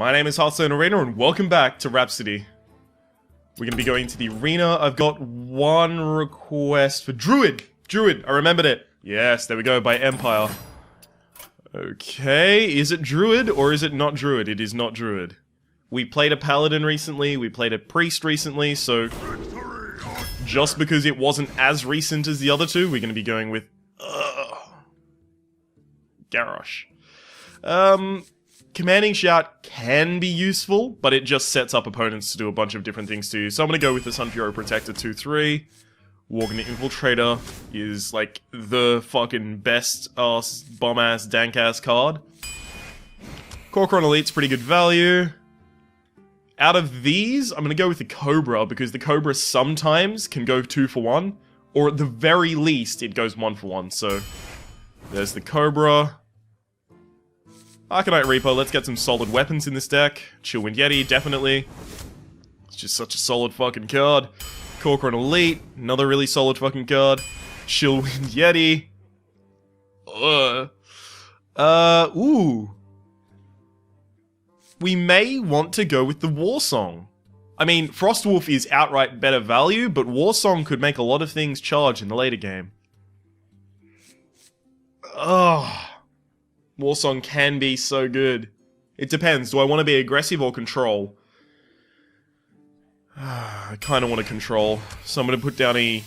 My name is Hearthstone Arena and welcome back to Rhapsody. We're going to be going to the arena. I've got one request for Druid! Druid, I remembered it. Yes, there we go, by Empire. Okay, is it Druid or is it not Druid? It is not Druid. We played a Paladin recently, we played a Priest recently, so just because it wasn't as recent as the other two, we're going to be going with Garrosh. Commanding Shout can be useful, but it just sets up opponents to do a bunch of different things to you. So I'm going to go with the Sun Fury Protector 2-3. Worgen Infiltrator is like the fucking best ass, bomb ass, dank ass card. Corcoran Elite's pretty good value. Out of these, I'm going to go with the Cobra, because the Cobra sometimes can go 2 for 1, or at the very least, it goes 1 for 1. So there's the Cobra. Arcanite Reaper, let's get some solid weapons in this deck. Chillwind Yeti, definitely. It's just such a solid fucking card. Corcoran Elite, another really solid fucking card. Chillwind Yeti. Ooh. We may want to go with the Warsong. I mean, Frostwolf is outright better value, but Warsong could make a lot of things charge in the later game. Ugh. Warsong can be so good. It depends. Do I want to be aggressive or control? I kind of want to control. So I'm going to put down a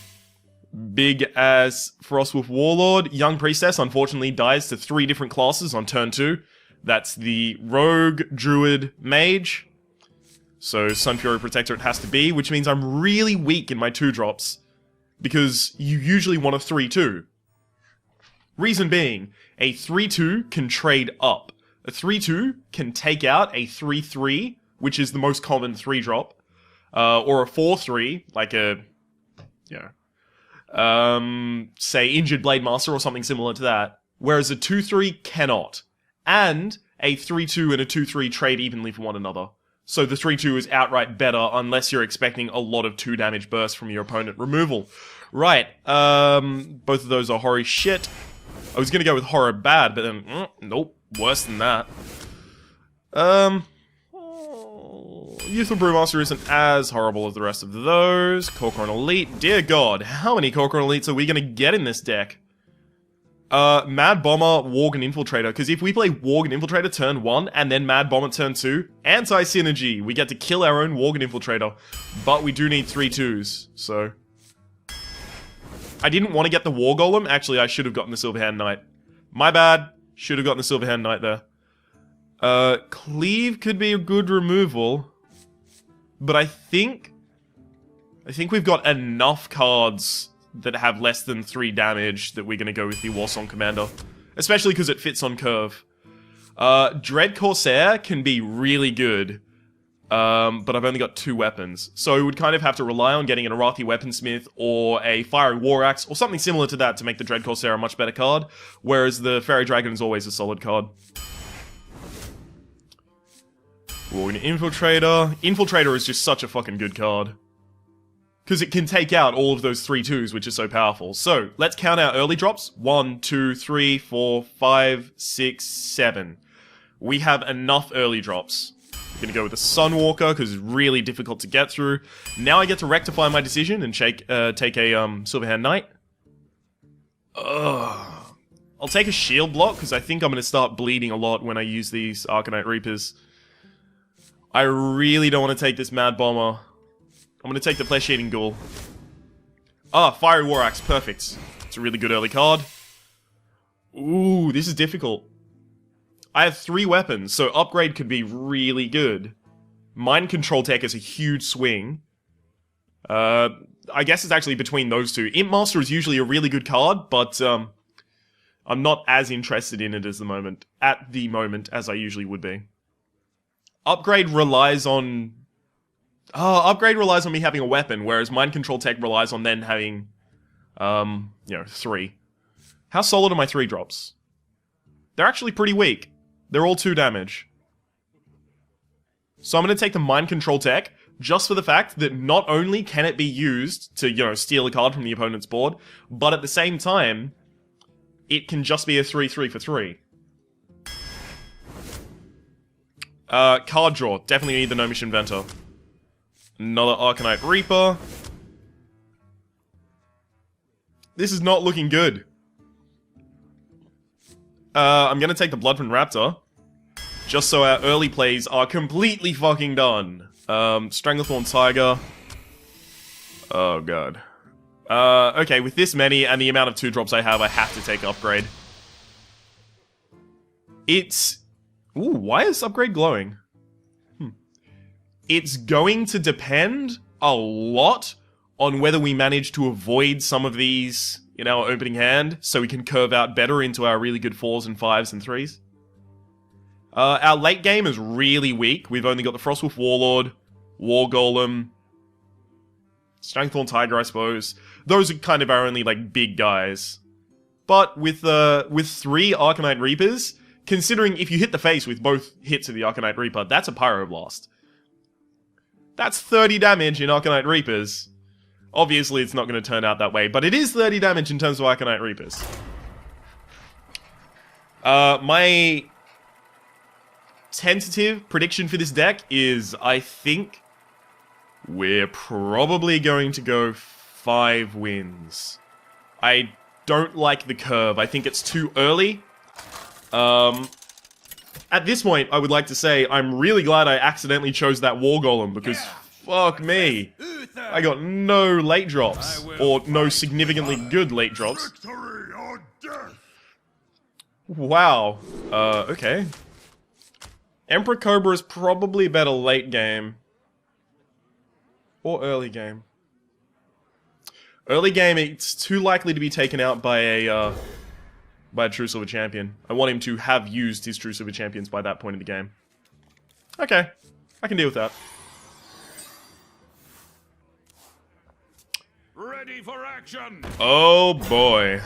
big-ass Frostwolf Warlord. Young Priestess, unfortunately, dies to 3 different classes on turn 2. That's the Rogue, Druid, Mage. So Sun Fury Protector it has to be, which means I'm really weak in my 2-drops. Because you usually want a 3-2. Reason being, a 3-2 can trade up. A 3-2 can take out a 3-3, which is the most common 3-drop. Or a 4-3, like a, say Injured Blade Master or something similar to that. Whereas a 2-3 cannot. And a 3-2 and a 2-3 trade evenly for one another. So the 3-2 is outright better unless you're expecting a lot of 2 damage bursts from your opponent removal. Right, both of those are horror shit. I was gonna go with horror bad, but then, nope, worse than that. Youthful Brewmaster isn't as horrible as the rest of those. Corcoran Elite, dear god, how many Corcoran Elites are we gonna get in this deck? Mad Bomber, Worgen Infiltrator, because if we play Worgen Infiltrator turn 1, and then Mad Bomber turn 2, anti-synergy, we get to kill our own Worgen Infiltrator, but we do need 3-2s, so... I didn't want to get the War Golem. Actually, I should have gotten the Silverhand Knight. My bad. Should have gotten the Silverhand Knight there. Cleave could be a good removal. But I think we've got enough cards that have less than 3 damage that we're going to go with the Warsong Commander. Especially because it fits on curve. Dread Corsair can be really good. But I've only got 2 weapons. So we would kind of have to rely on getting an Arathi Weaponsmith or a Fiery War Axe or something similar to that to make the Dread Corsair a much better card, whereas the Fairy Dragon is always a solid card. Worgen Infiltrator. Infiltrator is just such a fucking good card. Because it can take out all of those 3-2s, which is so powerful. So, let's count our early drops. 1, 2, 3, 4, 5, 6, 7. We have enough early drops. I'm gonna go with the Sunwalker, because it's really difficult to get through. Now I get to rectify my decision and take a Silverhand Knight. I'll take a Shield Block, because I think I'm gonna start bleeding a lot when I use these Arcanite Reapers. I really don't want to take this Mad Bomber. I'm gonna take the Flesh Eating Ghoul. Fiery War Axe, perfect. It's a really good early card. Ooh, this is difficult. I have 3 weapons, so upgrade could be really good. Mind Control Tech is a huge swing. I guess it's actually between those 2. Imp Master is usually a really good card, but I'm not as interested in it at the moment as I usually would be. Upgrade relies on me having a weapon, whereas Mind Control Tech relies on then having 3. How solid are my 3-drops? They're actually pretty weak. They're all 2 damage. So I'm going to take the Mind Control Tech, just for the fact that not only can it be used to, steal a card from the opponent's board, but at the same time, it can just be a 3-3 for 3. Card draw. Definitely need the Gnomish Inventor. Another Arcanite Reaper. This is not looking good. I'm gonna take the Bloodfin Raptor. Just so our early plays are completely fucking done. Stranglethorn Tiger. Oh god. Okay, with this many and the amount of 2-drops I have to take Upgrade. It's... Ooh, why is Upgrade glowing? It's going to depend a lot on whether we manage to avoid some of these in our opening hand, so we can curve out better into our really good 4s and 5s and 3s. Our late game is really weak. We've only got the Frostwolf Warlord, War Golem, Strengthorn Tiger, I suppose. Those are kind of our only, like, big guys. But with 3 Arcanite Reapers, considering if you hit the face with both hits of the Arcanite Reaper, that's a Pyroblast. That's 30 damage in Arcanite Reapers. Obviously, it's not going to turn out that way, but it is 30 damage in terms of Arcanite Reapers. My tentative prediction for this deck is, I think, we're probably going to go 5 wins. I don't like the curve. I think it's too early. At this point, I would like to say I'm really glad I accidentally chose that War Golem, because fuck me. I got no late drops, or no significantly good late drops. Wow. Okay. Emperor Cobra is probably better late game. Or early game. Early game, it's too likely to be taken out by a True Silver Champion. I want him to have used his True Silver Champions by that point in the game. Okay. I can deal with that. Ready for action! Oh boy.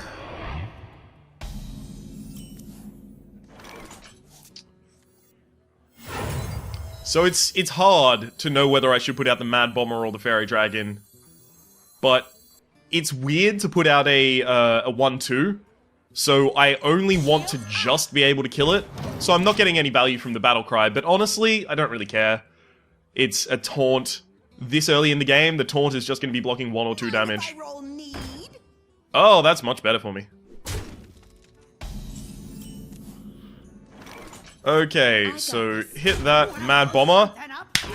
So it's hard to know whether I should put out the Mad Bomber or the Fairy Dragon. But it's weird to put out a 1-2. So I only want to just be able to kill it. So I'm not getting any value from the Battle Cry, but honestly, I don't really care. It's a taunt. This early in the game, the taunt is just going to be blocking 1 or 2 damage. Oh, that's much better for me. Okay, so hit that Mad Bomber.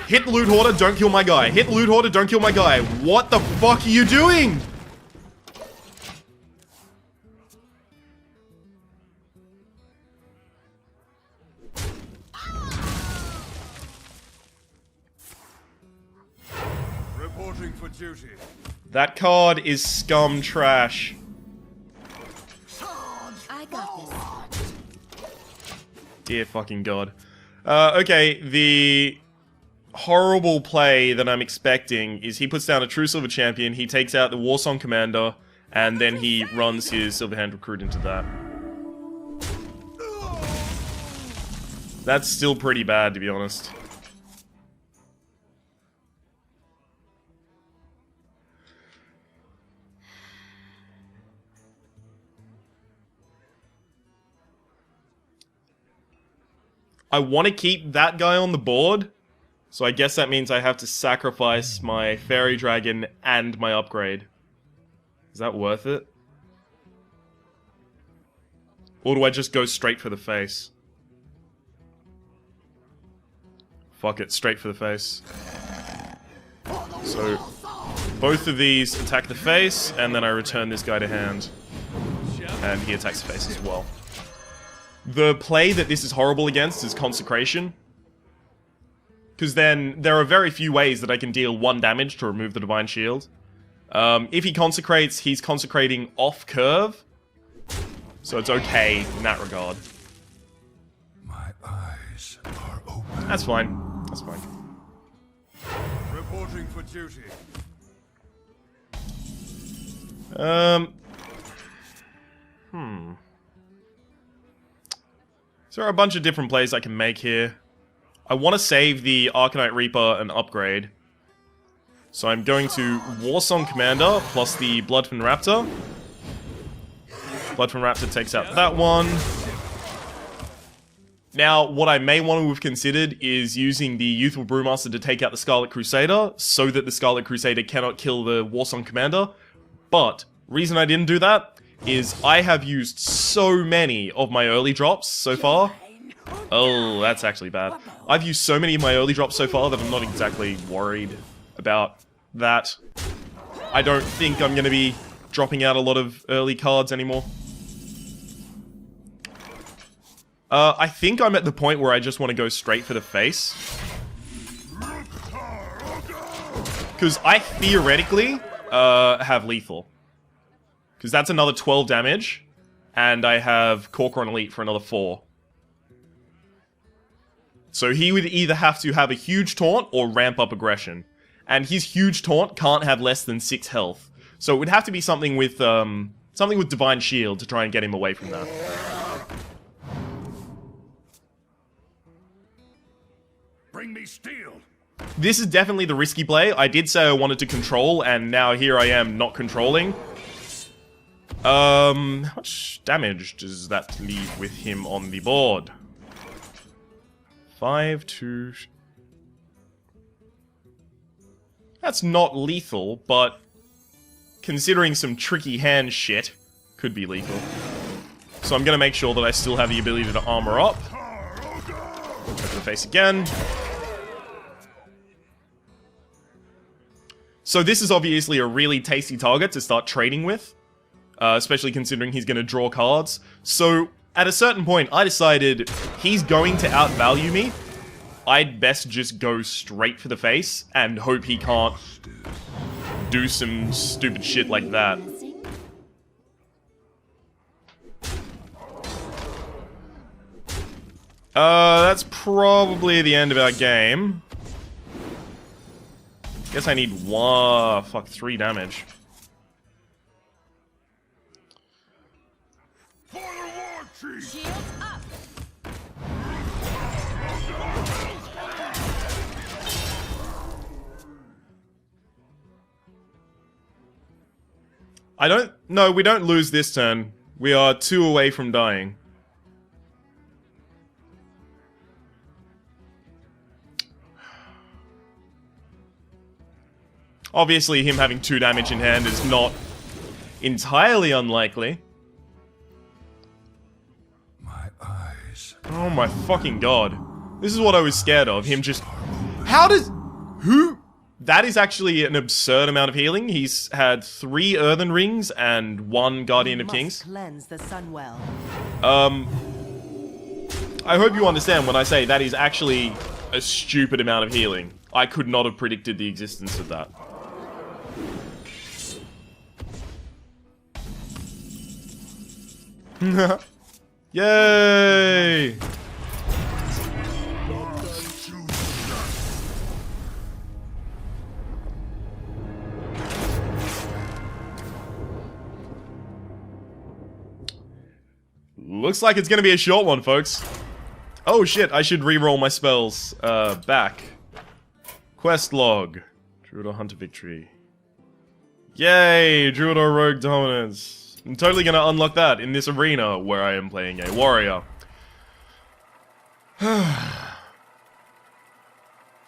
Hit the Loot Hoarder, don't kill my guy. Hit the Loot Hoarder, don't kill my guy. What the fuck are you doing? Reporting for duty. That card is scum trash. I got this. Dear fucking god. Okay, the horrible play that I'm expecting is he puts down a True Silver Champion, he takes out the Warsong Commander, and then he runs his Silverhand Recruit into that. That's still pretty bad, to be honest. I want to keep that guy on the board, so I guess that means I have to sacrifice my Fairy Dragon and my upgrade. Is that worth it? Or do I just go straight for the face? Fuck it, straight for the face. So, both of these attack the face, and then I return this guy to hand. And he attacks the face as well. The play that this is horrible against is Consecration. Because then, there are very few ways that I can deal 1 damage to remove the Divine Shield. If he Consecrates, he's Consecrating off curve. So it's okay in that regard. My eyes are open. That's fine. That's fine. Reporting for duty. So there are a bunch of different plays I can make here. I want to save the Arcanite Reaper and upgrade. So I'm going to Warsong Commander plus the Bloodfin Raptor. Bloodfin Raptor takes out that one. Now, what I may want to have considered is using the Youthful Brewmaster to take out the Scarlet Crusader, so that the Scarlet Crusader cannot kill the Warsong Commander. But, reason I didn't do that is I have used so many of my early drops so far. Oh, that's actually bad. I've used so many of my early drops so far that I'm not exactly worried about that. I don't think I'm going to be dropping out a lot of early cards anymore. I think I'm at the point where I just want to go straight for the face. Because I theoretically have lethal. Because that's another 12 damage. And I have Corcoran Elite for another 4. So he would either have to have a huge taunt or ramp up aggression. And his huge taunt can't have less than 6 health. So it would have to be something with Divine Shield to try and get him away from that. Bring me steel. This is definitely the risky play. I did say I wanted to control, and now here I am not controlling. How much damage does that leave with him on the board? 5 to... That's not lethal, but considering some tricky hand shit, could be lethal. So I'm gonna make sure that I still have the ability to armor up. Go for the face again. So this is obviously a really tasty target to start trading with, especially considering he's going to draw cards. So at a certain point, I decided he's going to outvalue me. I'd best just go straight for the face and hope he can't do some stupid shit like that. That's probably the end of our game. Guess I need 3 damage. For the war chief. Shields up. No, we don't lose this turn. We are 2 away from dying. Obviously, him having 2 damage in hand is not entirely unlikely. My eyes. Oh my fucking god. This is what I was scared of. Him just... How does... Who... That is actually an absurd amount of healing. He's had 3 Earthen Rings and 1 Guardian of Kings. Cleanse the sun well. I hope you understand when I say that is actually a stupid amount of healing. I could not have predicted the existence of that. Yay! Looks like it's gonna be a short one, folks. Oh shit, I should re-roll my spells. Back. Quest log. Druidor Hunter Victory. Yay! Druidor Rogue Dominance. I'm totally gonna unlock that in this arena where I am playing a warrior.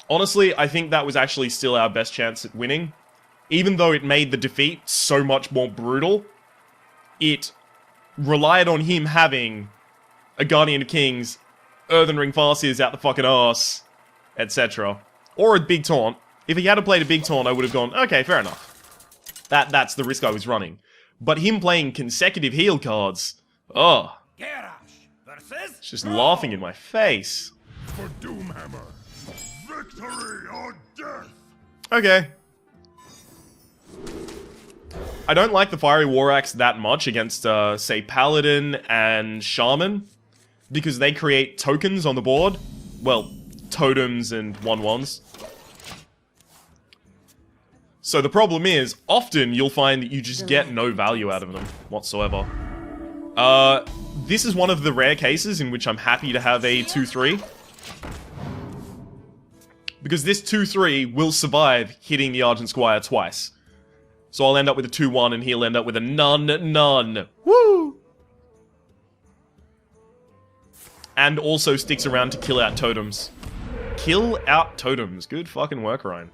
Honestly, I think that was actually still our best chance at winning. Even though it made the defeat so much more brutal, it relied on him having a Guardian of Kings, Earthen Ring Farseers out the fucking arse, etc. Or a big taunt. If he had played a big taunt, I would have gone, okay, fair enough. That's the risk I was running. But him playing consecutive heal cards, oh, it's just laughing in my face. For Doomhammer. Victory or death. Okay. I don't like the Fiery War Axe that much against, say, Paladin and Shaman, because they create tokens on the board. Well, totems and 1/1s. So the problem is, often you'll find that you just get no value out of them whatsoever. This is one of the rare cases in which I'm happy to have a 2/3. Because this 2/3 will survive hitting the Argent Squire twice. So I'll end up with a 2/1 and he'll end up with a none. Woo! and also sticks around to kill out totems. Kill out totems. Good fucking work, Ryan.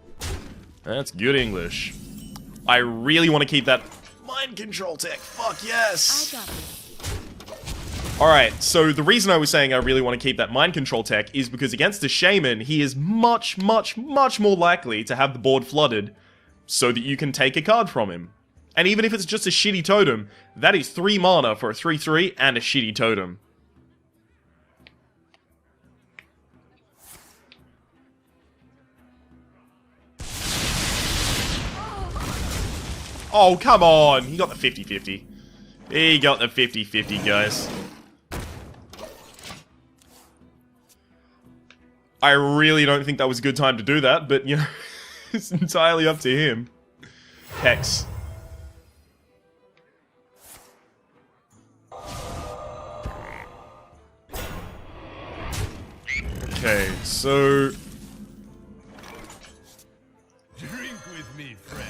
That's good English. I really want to keep that mind control tech. Fuck yes! I got it. Alright, so the reason I was saying I really want to keep that mind control tech is because against the Shaman, he is much, much, much more likely to have the board flooded so that you can take a card from him. And even if it's just a shitty totem, that is 3 mana for a 3/3 and a shitty totem. Oh, come on! He got the 50-50. He got the 50-50, guys. I really don't think that was a good time to do that, but, you know, it's entirely up to him. Hex. Okay, so... Drink with me, friend.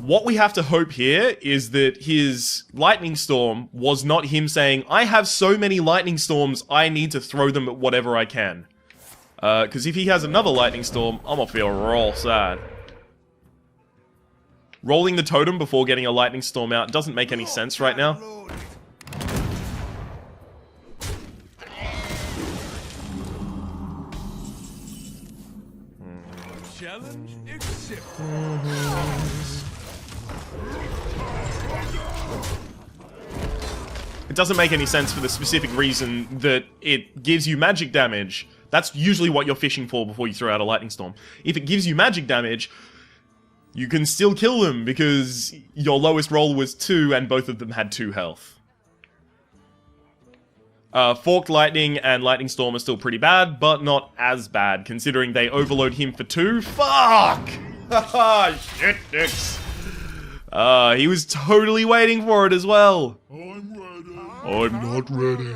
what we have to hope here is that his Lightning Storm was not him saying, I have so many Lightning Storms, I need to throw them at whatever I can. Because if he has another Lightning Storm, I'm gonna feel real sad. Rolling the totem before getting a Lightning Storm out doesn't make any sense right now. Challenge accepted. It doesn't make any sense for the specific reason that it gives you magic damage. That's usually what you're fishing for before you throw out a Lightning Storm. If it gives you magic damage, you can still kill them because your lowest roll was 2 and both of them had 2 health. Forked Lightning and Lightning Storm are still pretty bad, but not as bad, considering they overload him for 2. Fuck! Haha, shit dicks. He was totally waiting for it as well. I'm ready. I'm not ready.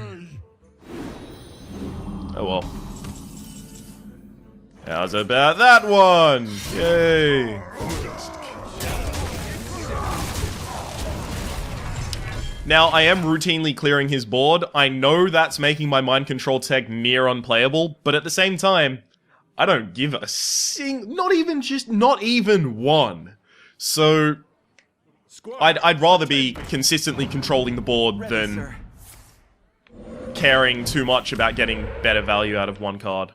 Oh well. How's about that one? Yay! Now, I am routinely clearing his board. I know that's making my mind control tech near unplayable, but at the same time, I don't give a not even one. So, I'd rather be consistently controlling the board than caring too much about getting better value out of one card.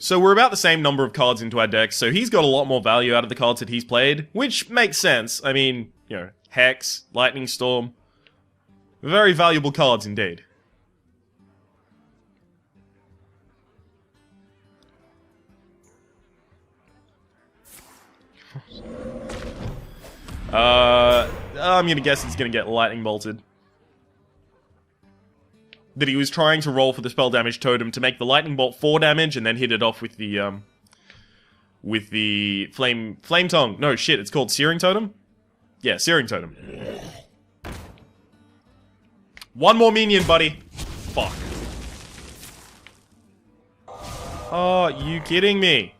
So we're about the same number of cards into our deck, so he's got a lot more value out of the cards that he's played, which makes sense. I mean, you know, Hex, Lightning Storm, very valuable cards indeed. I'm gonna guess it's gonna get Lightning Bolted. That he was trying to roll for the spell damage totem to make the Lightning Bolt 4 damage and then hit it off with the Flame Tongue. No, shit, it's called Searing Totem? Yeah, Searing Totem. One more minion, buddy. Fuck. Oh, you kidding me?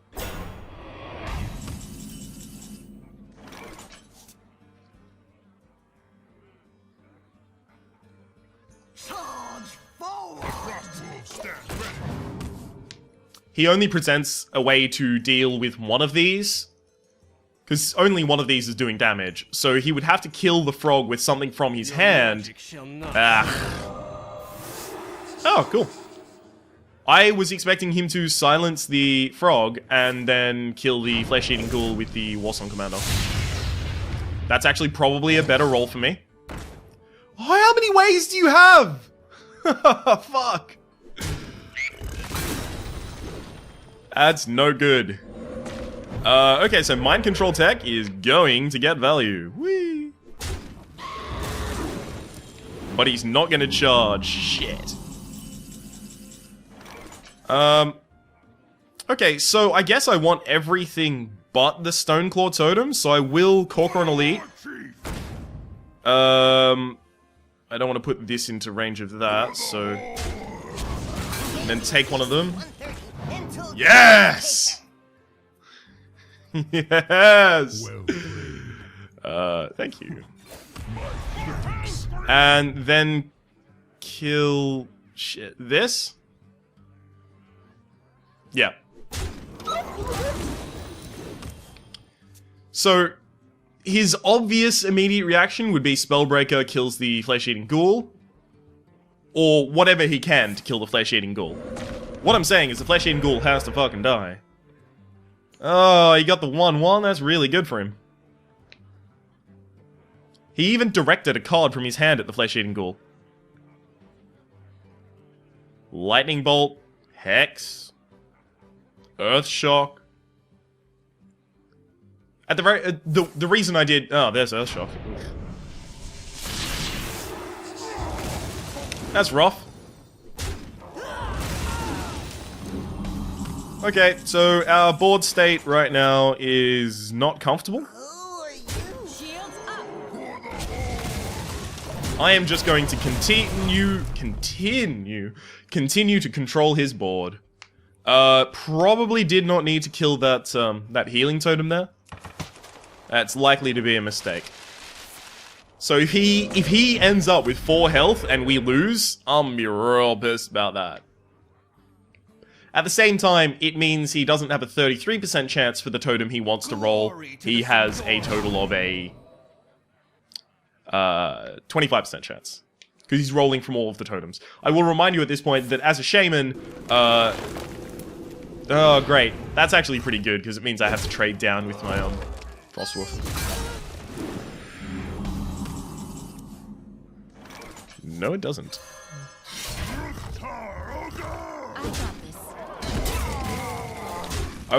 He only presents a way to deal with one of these, because only one of these is doing damage. So he would have to kill the frog with something from his hand. Oh, cool. I was expecting him to silence the frog and then kill the flesh-eating ghoul with the Warsong Commander. That's actually probably a better roll for me. Oh, how many ways do you have? Fuck. That's no good. Okay, so Mind Control Tech is going to get value. Whee! But he's not going to charge. Shit. Okay, so I guess I want everything but the Stoneclaw Totem, so I will Corcoran Elite. I don't want to put this into range of that, so... And then take one of them. Yes! Yes! Well played. Thank you. And then kill shit. This? Yeah. So his obvious immediate reaction would be Spellbreaker kills the flesh-eating ghoul, or whatever he can to kill the flesh-eating ghoul. What I'm saying is the flesh-eating ghoul has to fucking die. Oh, he got the 1/1. That's really good for him. He even directed a card from his hand at the flesh-eating ghoul. Lightning Bolt, Hex, Earth Shock. At the very the reason I did there's Earth Shock. That's rough. Okay, so our board state right now is not comfortable. I am just going to continue to control his board. Probably did not need to kill that that healing totem there. That's likely to be a mistake. So if he ends up with 4 health and we lose, I'm gonna be real pissed about that. At the same time, it means he doesn't have a 33% chance for the totem he wants to roll. He has a total of a 25% chance. Because he's rolling from all of the totems. I will remind you at this point that as a shaman, oh great, that's actually pretty good because it means I have to trade down with my Frostwolf. No, it doesn't. I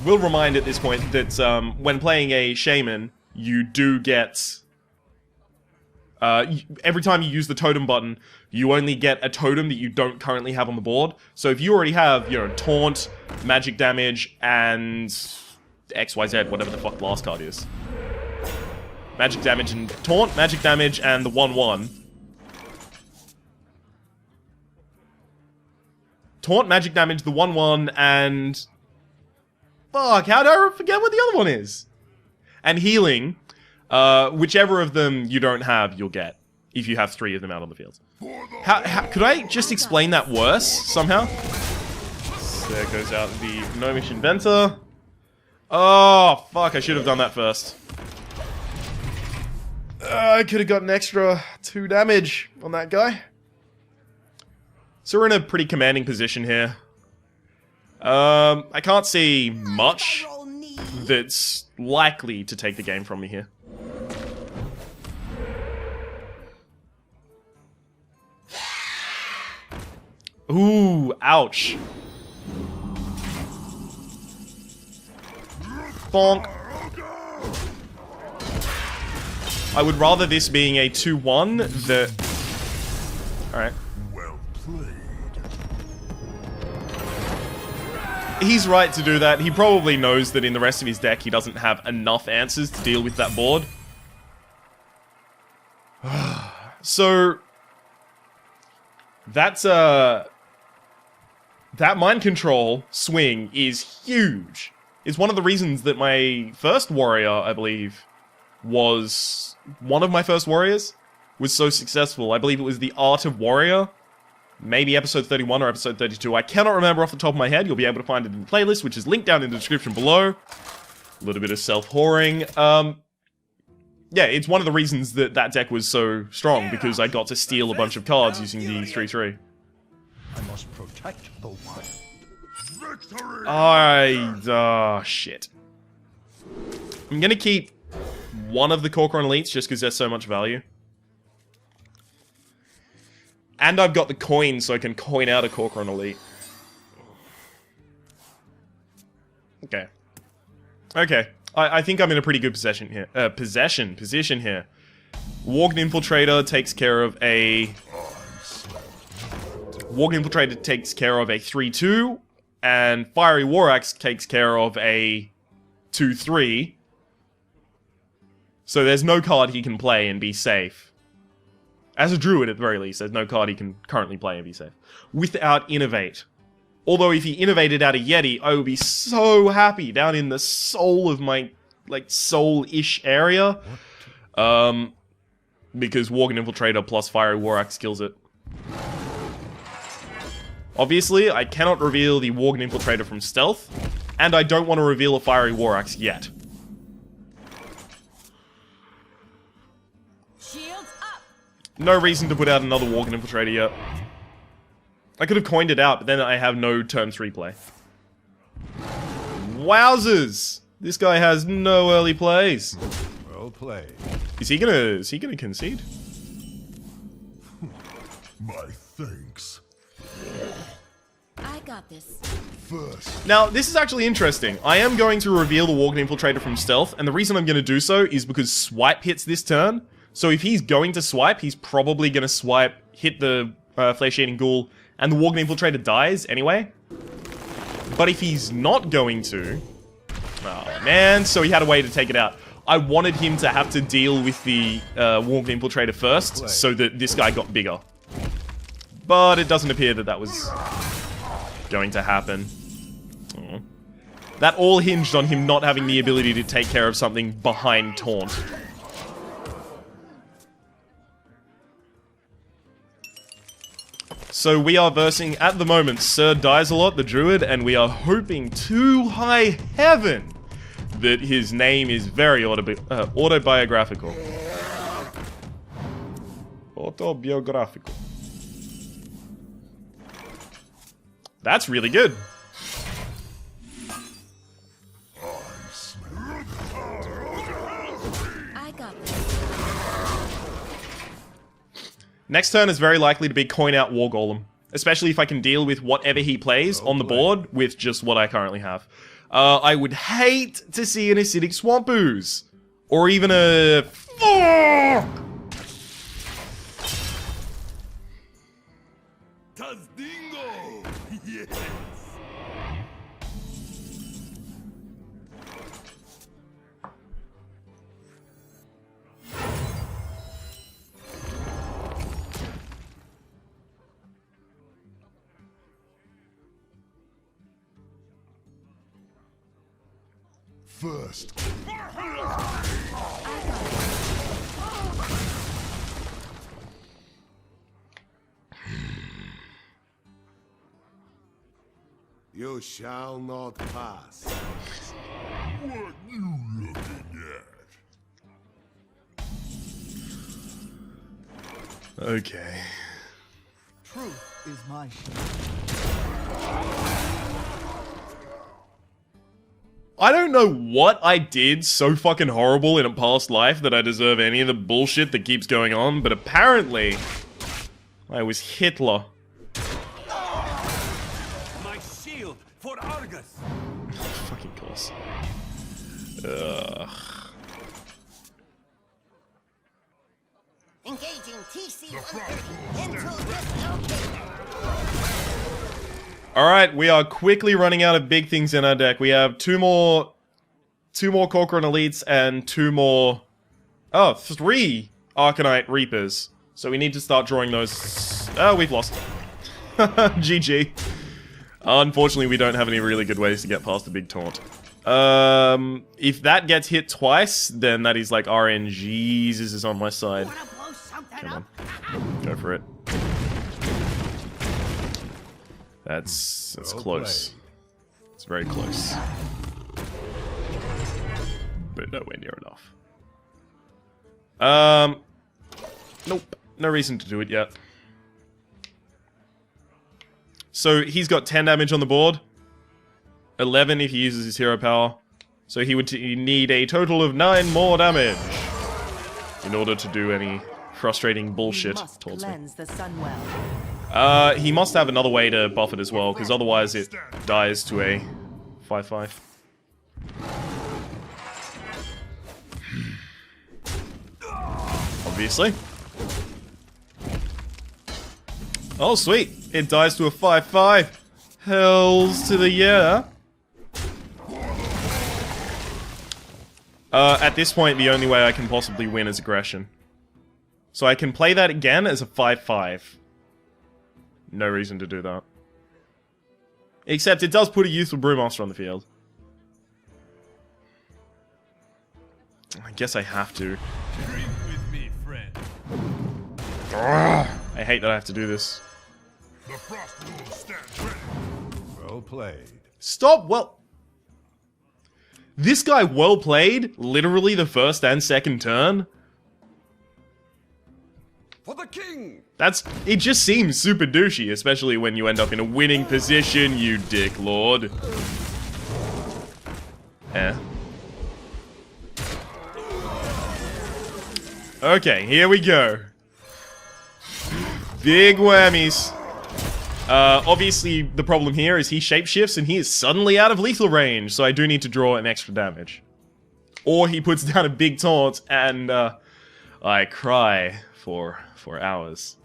will remind at this point that when playing a shaman, you do get... every time you use the totem button, you only get a totem that you don't currently have on the board. So if you already have, you know, Taunt, magic damage, and XYZ, whatever the fuck the last card is. Magic damage and Taunt, magic damage, and the 1/1. Taunt, magic damage, the 1/1, and... Fuck, how do I forget what the other one is? And healing, whichever of them you don't have, you'll get. If you have 3 of them out on the field. How could I just explain that worse, somehow? There goes out the Gnomish Inventor. Oh, fuck, I should have done that first. I could have got an extra 2 damage on that guy. So we're in a pretty commanding position here. I can't see much that's likely to take the game from me here. Ooh, ouch. Bonk. I would rather this being a 2/1 that... Alright. Well played. He's right to do that. He probably knows that in the rest of his deck he doesn't have enough answers to deal with that board. So... That's, that mind control swing is huge. It's one of the reasons that my first warrior, I believe, was... One of my first warriors was so successful. I believe it was the Art of Warrior. Maybe episode 31 or episode 32. I cannot remember off the top of my head. You'll be able to find it in the playlist, which is linked down in the description below. A little bit of self-whoring. Yeah, it's one of the reasons that that deck was so strong, because I got to steal a bunch of cards using the 3/3. I must protect the wild. Victory! Shit. I'm gonna keep one of the Corcoran Elites just because there's so much value. And I've got the coin, so I can coin out a Corcoran Elite. Okay. Okay. I think I'm in a pretty good position here. Position here. Warged Infiltrator takes care of a... Warged Infiltrator takes care of a 3/2, and Fiery War Axe takes care of a 2/3. So there's no card he can play and be safe. As a druid, at the very least, there's no card he can currently play and be safe. Without Innovate. Although if he innovated out a Yeti, I would be so happy down in the soul of my, like, soul-ish area. Because Worgen Infiltrator plus Fiery War Axe kills it. Obviously, I cannot reveal the Worgen Infiltrator from stealth, and I don't want to reveal a Fiery War Axe yet. Shields up. No reason to put out another Worgen Infiltrator yet. I could have coined it out, but then I have no turn 3 play. Wowzers! This guy has no early plays. Well played. Is he gonna concede? My thanks. I got this. First, Now, this is actually interesting. I am going to reveal the Worgen Infiltrator from stealth, and the reason I'm going to do so is because swipe hits this turn. So if he's going to swipe, he's probably going to swipe, hit the Flesh Eating Ghoul, and the Worgen Infiltrator dies anyway. But if he's not going to... Oh, man, so he had a way to take it out. I wanted him to have to deal with the Worgen Infiltrator first, so that this guy got bigger. But it doesn't appear that that was going to happen. Aw. That all hinged on him not having the ability to take care of something behind Taunt. So we are versing, at the moment, Sir Dies-a-Lot, the Druid, and we are hoping to high heaven that his name is very autobiographical. Autobiographical. That's really good. I got this. Next turn is very likely to be coin out War Golem. Especially if I can deal with whatever he plays on the board with just what I currently have. I would hate to see an Acidic Swamp Ooze. Or even a... Fuck! Tazdingo! Yes! First. You shall not pass. What you looking at? Okay. Truth is my shield. I don't know what I did so fucking horrible in a past life that I deserve any of the bullshit that keeps going on, but apparently I was Hitler. My shield for Argus. Fucking course. Ugh. Engaging TC-130 until dislocated. Alright, we are quickly running out of big things in our deck. We have two more Corcoran Elites and three Arcanite Reapers. So we need to start drawing those. Oh, we've lost. GG. Unfortunately, we don't have any really good ways to get past the big taunt. If that gets hit twice, then that is like RNG. Jesus is on my side. Wanna blow something Come up? on. Go for it. That's close. It's very close. But nowhere near enough. Nope. No reason to do it yet. So he's got 10 damage on the board. 11 if he uses his hero power. So he would need a total of 9 more damage in order to do any frustrating bullshit towards me. The Sunwell. He must have another way to buff it as well, because otherwise it dies to a 5/5. Obviously. Oh, sweet. It dies to a 5/5. Hells to the yeah. At this point, the only way I can possibly win is aggression. So I can play that again as a 5/5. No reason to do that. Except it does put a useful Brewmaster on the field. I guess I have to. Drink with me, friend. I hate that I have to do this. The frost will stand ready. Well played. Stop, well... This guy well played, literally the first and second turn. For the king! It just seems super douchey, especially when you end up in a winning position, you dick lord. Eh. Okay, here we go. Big whammies. Obviously, the problem here is he shapeshifts and he is suddenly out of lethal range, so I do need to draw an extra damage. Or he puts down a big taunt and, I cry for hours.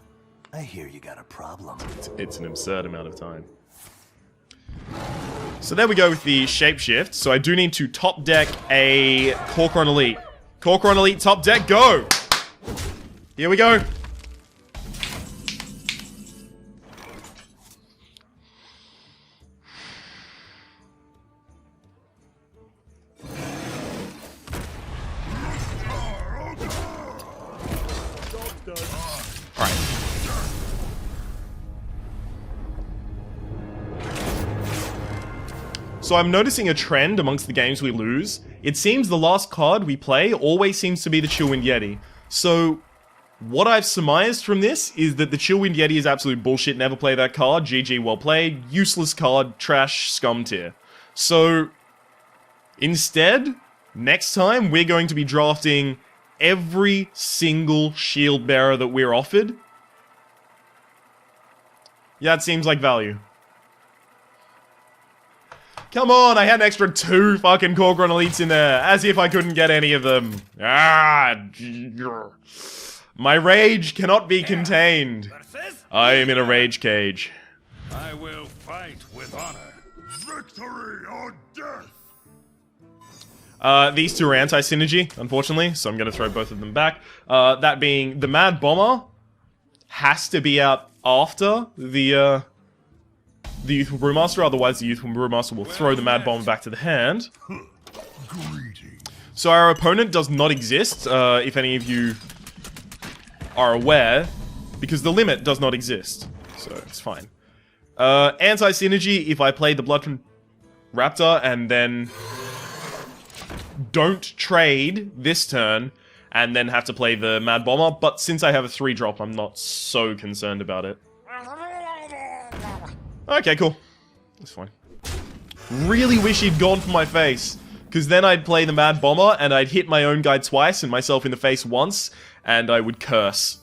I hear you got a problem. It's an absurd amount of time. So there we go with the shapeshift. So I do need to top deck a Corcoran Elite. Corcoran Elite top deck, go! Here we go. Alright. So I'm noticing a trend amongst the games we lose. It seems the last card we play always seems to be the Chillwind Yeti. So, what I've surmised from this is that the Chillwind Yeti is absolute bullshit, never play that card, GG well played, useless card, trash, scum tier. So, instead, next time we're going to be drafting every single shield bearer that we're offered. Yeah, it seems like value. Come on, I had an extra 2 fucking Corcoran Elites in there, as if I couldn't get any of them. My rage cannot be contained. I am in a rage cage. I will fight with honor. Victory or death! These two are anti-synergy, unfortunately, so I'm going to throw both of them back. That being, the Mad Bomber has to be out after the Youthful Brewmaster, otherwise the Youthful Brewmaster will throw the Mad Bomber back to the hand. So our opponent does not exist, if any of you are aware, because the limit does not exist, so it's fine. Anti-synergy, if I play the Blood Raptor and then don't trade this turn, and then have to play the Mad Bomber, but since I have a 3-drop, I'm not so concerned about it. Okay, cool. That's fine. Really wish he'd gone for my face, because then I'd play the Mad Bomber, and I'd hit my own guy twice and myself in the face once, and I would curse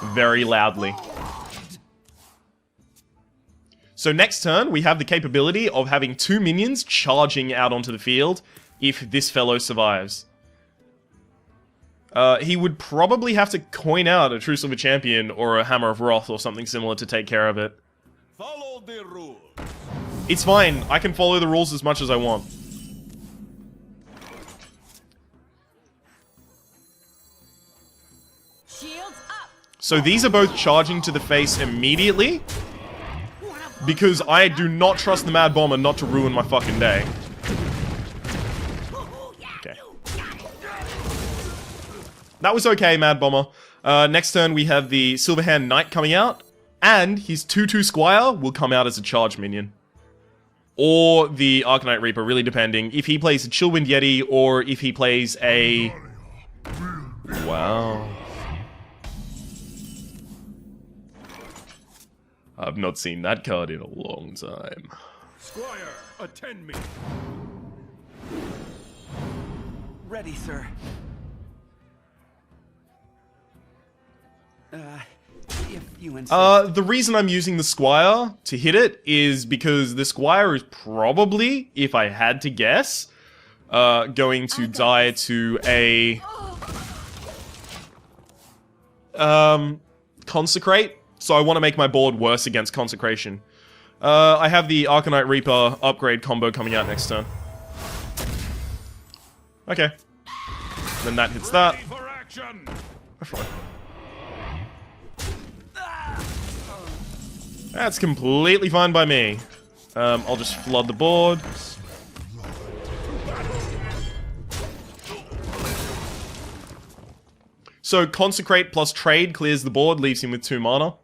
very loudly. So next turn, we have the capability of having 2 minions charging out onto the field, if this fellow survives. He would probably have to coin out a Truce of a Champion or a Hammer of Wrath or something similar to take care of it. Follow the rules. It's fine, I can follow the rules as much as I want. Shields up. So these are both charging to the face immediately, because I do not trust the Mad Bomber not to ruin my fucking day. Okay. That was okay, Mad Bomber. Next turn we have the Silverhand Knight coming out, and his 2/2 Squire will come out as a charge minion. Or the Arcanite Reaper, really depending. If he plays a Chillwind Yeti, or if he plays a... Wow. I've not seen that card in a long time. Squire, attend me. Ready, sir. If you insist. The reason I'm using the Squire to hit it is because the Squire is probably, if I had to guess, going to die to a... Consecrate. So I want to make my board worse against Consecration. I have the Arcanite Reaper upgrade combo coming out next turn. Okay. Then that hits that. Ready for action. That's fine. That's completely fine by me. I'll just flood the board. So Consecrate plus Trade clears the board, leaves him with 2 mana.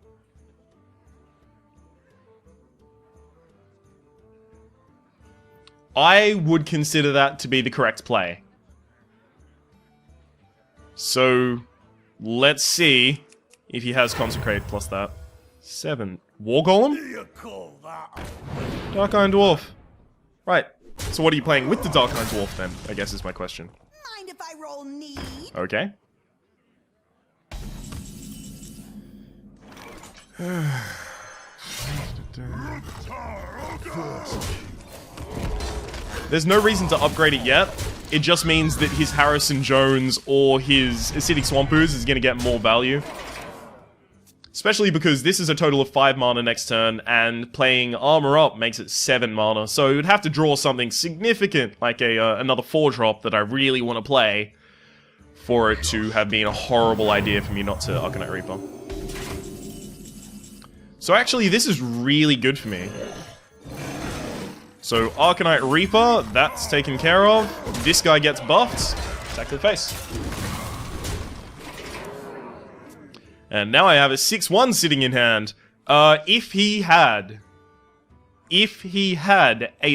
I would consider that to be the correct play. So, let's see if he has Consecrate plus that. 7. War Golem? Dark Iron Dwarf. Right. So what are you playing with the Dark Iron Dwarf then, I guess is my question. Mind if I roll need? Okay. There's no reason to upgrade it yet. It just means that his Harrison Jones or his Acidic Swamp Ooze is going to get more value. Especially because this is a total of 5 mana next turn, and playing Armor Up makes it 7 mana. So it would have to draw something significant, like another 4-drop that I really want to play, for it to have been a horrible idea for me not to Arcanite Reaper. So actually, this is really good for me. So Arcanite Reaper, that's taken care of. This guy gets buffed. Attack to the face. And now I have a 6/1 sitting in hand. If he had a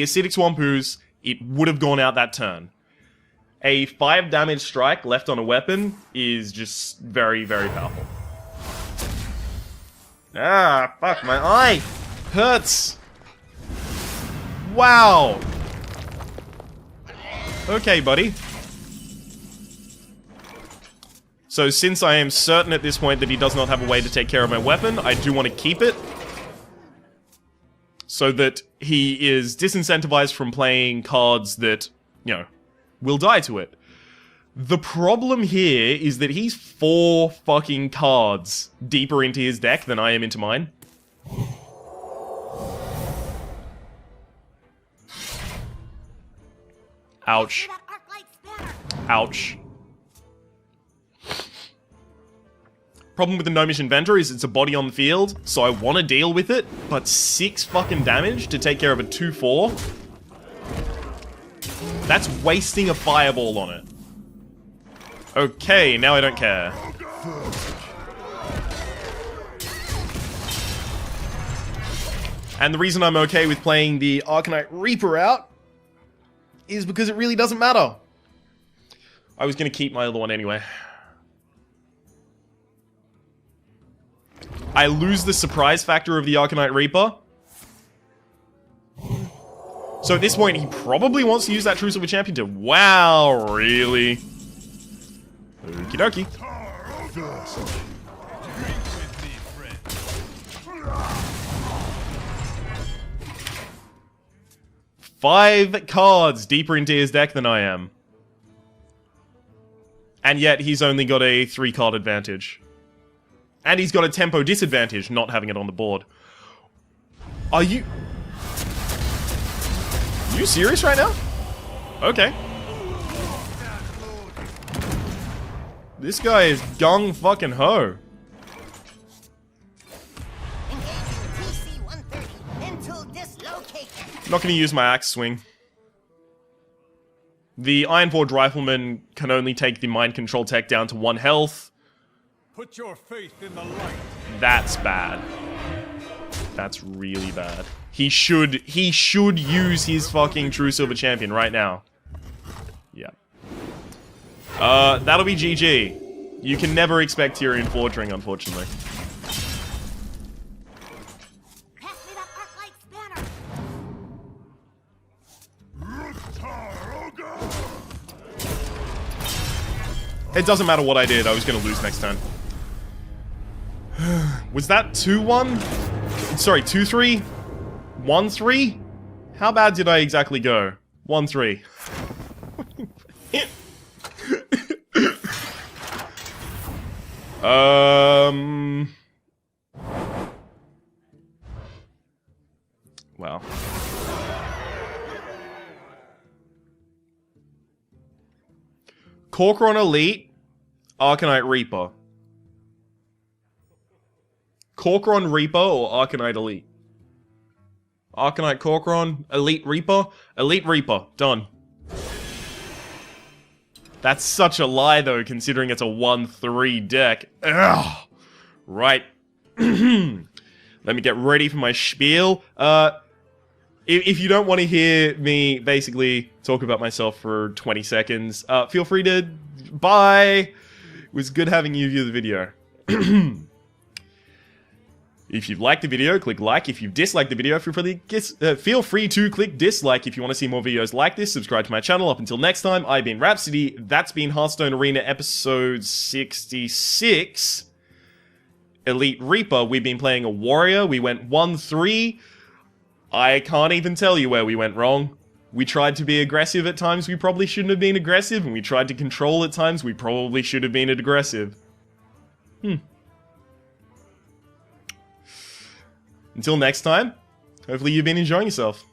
Acidic Swamp Ooze, it would have gone out that turn. A 5 damage strike left on a weapon is just very, very powerful. Ah, fuck, my eye hurts. Wow. Okay, buddy. So since I am certain at this point that he does not have a way to take care of my weapon, I do want to keep it. So that he is disincentivized from playing cards that, you know, will die to it. The problem here is that he's 4 fucking cards deeper into his deck than I am into mine. Ouch. Ouch. Problem with the Gnomish Inventor is it's a body on the field, so I want to deal with it, but 6 fucking damage to take care of a 2/4? That's wasting a fireball on it. Okay, now I don't care. And the reason I'm okay with playing the Arcanite Reaper out is because it really doesn't matter. I was going to keep my other one anyway. I lose the surprise factor of the Arcanite Reaper. So at this point, he probably wants to use that True Silver Champion to... Wow, really? Okie dokie. 5 cards deeper into his deck than I am. And yet, he's only got a 3-card advantage. And he's got a tempo disadvantage, not having it on the board. Are you... Are you serious right now? Okay. This guy is gung fucking ho. Not gonna use my axe swing. The Ironforge Rifleman can only take the Mind Control tech down to 1 health. Put your faith in the light. That's bad. That's really bad. He should use his fucking True Silver Champion right now. Yeah. That'll be GG. You can never expect Tyrion Forging, unfortunately. Pass me that Arclight's banner. It doesn't matter what I did, I was gonna lose next turn. Was that 2-1? Sorry, 2-3? 1-3? How bad did I exactly go? 1-3. Well. Corcoran Elite, Arcanite Reaper. Corcoran Reaper or Arcanite Elite? Arcanite Corcoran, Elite Reaper. Elite Reaper, done. That's such a lie, though, considering it's a 1-3 deck. Ugh. Right. Let me get ready for my spiel. If you don't want to hear me basically talk about myself for 20 seconds, feel free to... Bye! It was good having you view the video. If you've liked the video, click like. If you've disliked the video, feel free to click dislike. If you want to see more videos like this, subscribe to my channel. Up until next time, I've been Rhapsody. That's been Hearthstone Arena episode 66. Elite Reaper. We've been playing a warrior. We went 1-3. I can't even tell you where we went wrong. We tried to be aggressive at times we probably shouldn't have been aggressive, and we tried to control at times we probably should have been aggressive. Until next time, hopefully you've been enjoying yourself.